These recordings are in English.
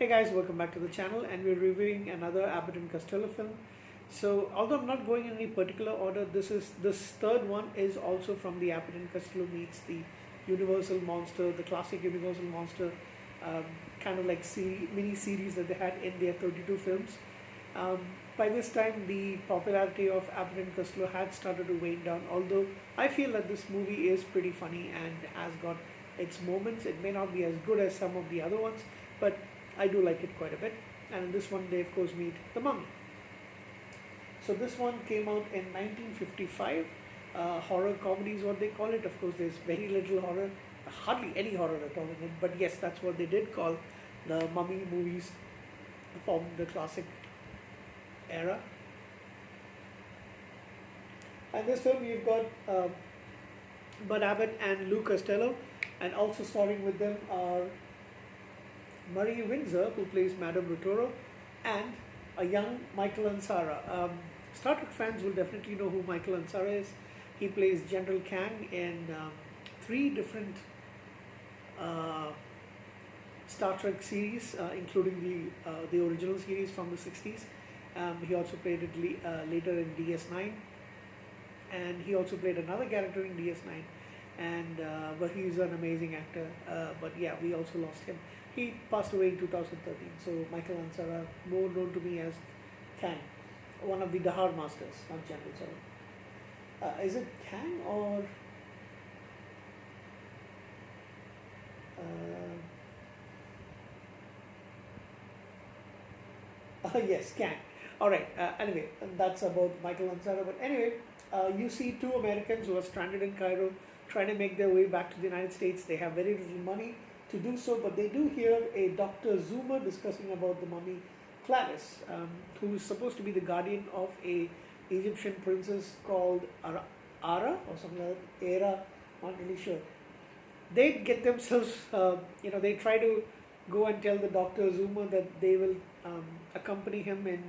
Hey guys, welcome back to the channel, and we're reviewing another Abbott and Costello film. So, although I'm not going in any particular order, this third one is also from the Abbott and Costello meets the Universal Monster, the classic Universal Monster, um, kind of like mini series that they had in their 32 films. Um, by this time, the popularity of Abbott and Costello had started to wane down. Although I feel that this movie is pretty funny and has got its moments. It may not be as good as some of the other ones, but I do like it quite a bit. And in this one, they of course meet the mummy. So this one came out in 1955. Horror comedy is what they call it. Of course, there's very little horror, hardly any horror at all in it. But yes, that's what they did call the mummy movies from the classic era. And this film, you've got Bud Abbott and Lou Costello, and also starring with them are Marie Windsor, who plays Madame Rotoro, and a young Michael Ansara. Star Trek fans will definitely know who Michael Ansara is. He plays General Kang in 3 different Star Trek series, including the original series from the 60s. He also played it later in DS9, and he also played another character in DS9. And but he's an amazing actor. But yeah, we also lost him. He passed away in 2013. So Michael Ansara, more known to me as Kang, one of the Dahar masters, not General. Sorry, is it Kang or? Yes, Kang. All right. Anyway, that's about Michael Ansara. But anyway, you see 2 Americans who are stranded in Cairo, trying to make their way back to the United States. They have very little money to do so, but they do hear a Dr. Zoomer discussing about the mummy Clarice, who is supposed to be the guardian of a Egyptian princess called Ara or something like that. Era, not really sure. They get themselves, they try to go and tell the Dr. Zoomer that they will accompany him in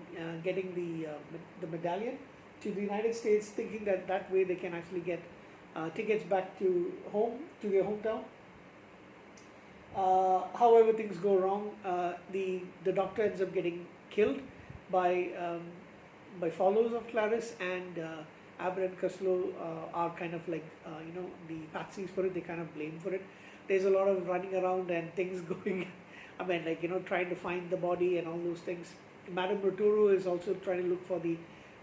getting the medallion to the United States, thinking that that way they can actually get tickets back to their hometown. However, things go wrong. The doctor ends up getting killed by followers of Clarice, and Abbott and Costello are kind of like the patsies for it. They kind of blame for it. There's a lot of running around and things going. I mean, trying to find the body and all those things. Madame Rotoro is also trying to look for the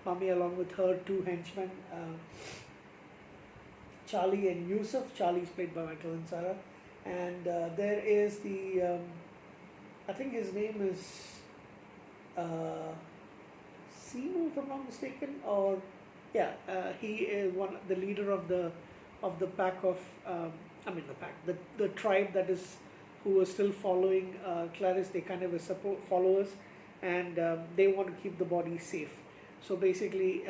mummy along with her 2 henchmen, Charlie and Yusuf. Charlie is played by Michael Ansara. And there is the, I think his name is Simo, if I'm not mistaken, or yeah, he is the leader of the pack of, the tribe that is who are still following Clarice. They kind of support followers, and they want to keep the body safe. So basically,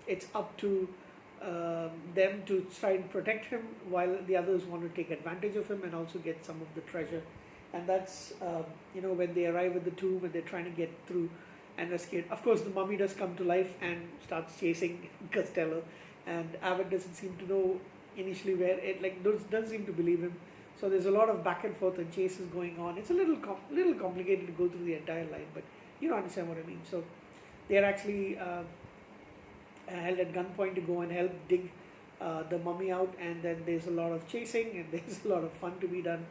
it's up to them to try and protect him, while the others want to take advantage of him and also get some of the treasure. And that's when they arrive at the tomb and they're trying to get through and escape. Of course, the mummy does come to life and starts chasing Costello, and Abbott doesn't seem to know initially where it doesn't seem to believe him. So there's a lot of back and forth and chases going on. It's a little complicated to go through the entire line, but you understand what I mean. So they're actually held at gunpoint to go and help dig the mummy out, and then there's a lot of chasing and there's a lot of fun to be done.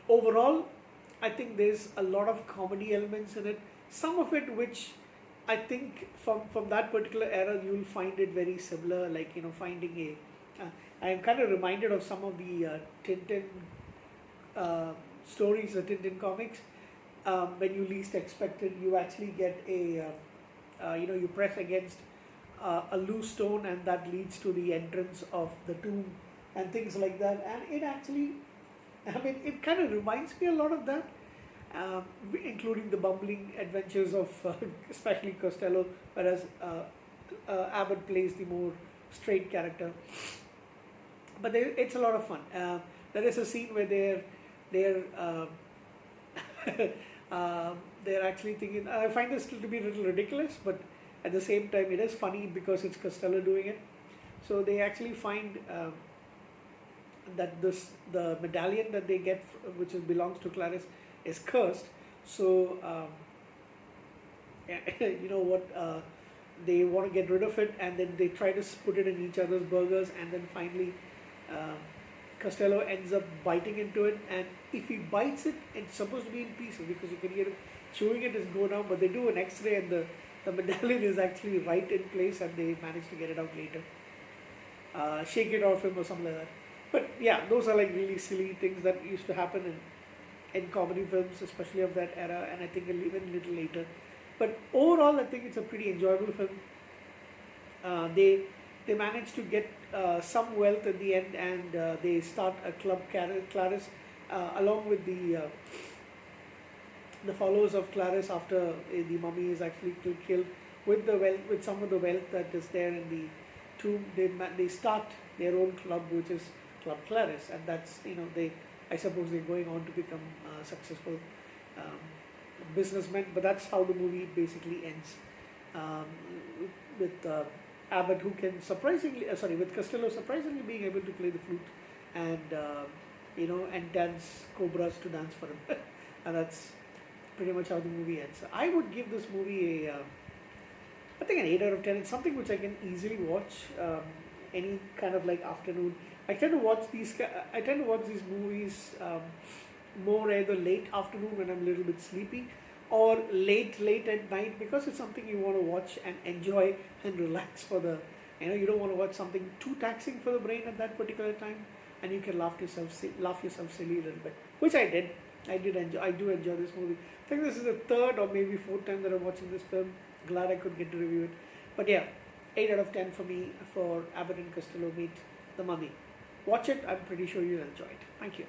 Overall, I think there's a lot of comedy elements in it. Some of it which I think from that particular era you'll find it very similar, finding I am kind of reminded of some of the Tintin stories, the Tintin comics. When you least expect it, you actually get you press against a loose stone, and that leads to the entrance of the tomb and things like that. And it actually, it kind of reminds me a lot of that, including the bumbling adventures of especially Costello, whereas Abbott plays the more straight character. But it's a lot of fun. There is a scene where they're they're actually thinking, I find this still to be a little ridiculous, but at the same time it is funny because it's Costello doing it. So they actually find that the medallion that they get, belongs to Clarice, is cursed. So you know what, they want to get rid of it, and then they try to put it in each other's burgers, and then finally um, Costello ends up biting into it, and if he bites it, it's supposed to be in pieces because you can hear him chewing it is go down, but they do an X-ray and the medallion is actually right in place, and they manage to get it out later. Shake it off him or something like that. But yeah, those are like really silly things that used to happen in comedy films, especially of that era, and I think even a little later. But overall, I think it's a pretty enjoyable film. They manage to get some wealth at the end, and they start a club, Clarice, along with the followers of Clarice after the mummy is actually killed. With the wealth, with some of the wealth that is there in the tomb, they start their own club, which is Club Clarice, and that's, I suppose they're going on to become successful um, businessmen. But that's how the movie basically ends, with Abbott, who can with Costello surprisingly being able to play the flute, and and dance cobras to dance for him, and that's pretty much how the movie ends. I would give this movie I think an 8 out of 10. It's something which I can easily watch any kind of like afternoon. I tend to watch these movies more either late afternoon when I'm a little bit sleepy, or late at night, because it's something you want to watch and enjoy and relax for the. You don't want to watch something too taxing for the brain at that particular time, and you can laugh yourself silly a little bit, which I did. I do enjoy this movie. I think this is the third or maybe fourth time that I'm watching this film. Glad I could get to review it. But yeah, 8 out of 10 for me for Abbott and Costello Meet the Mummy. Watch it. I'm pretty sure you'll enjoy it. Thank you.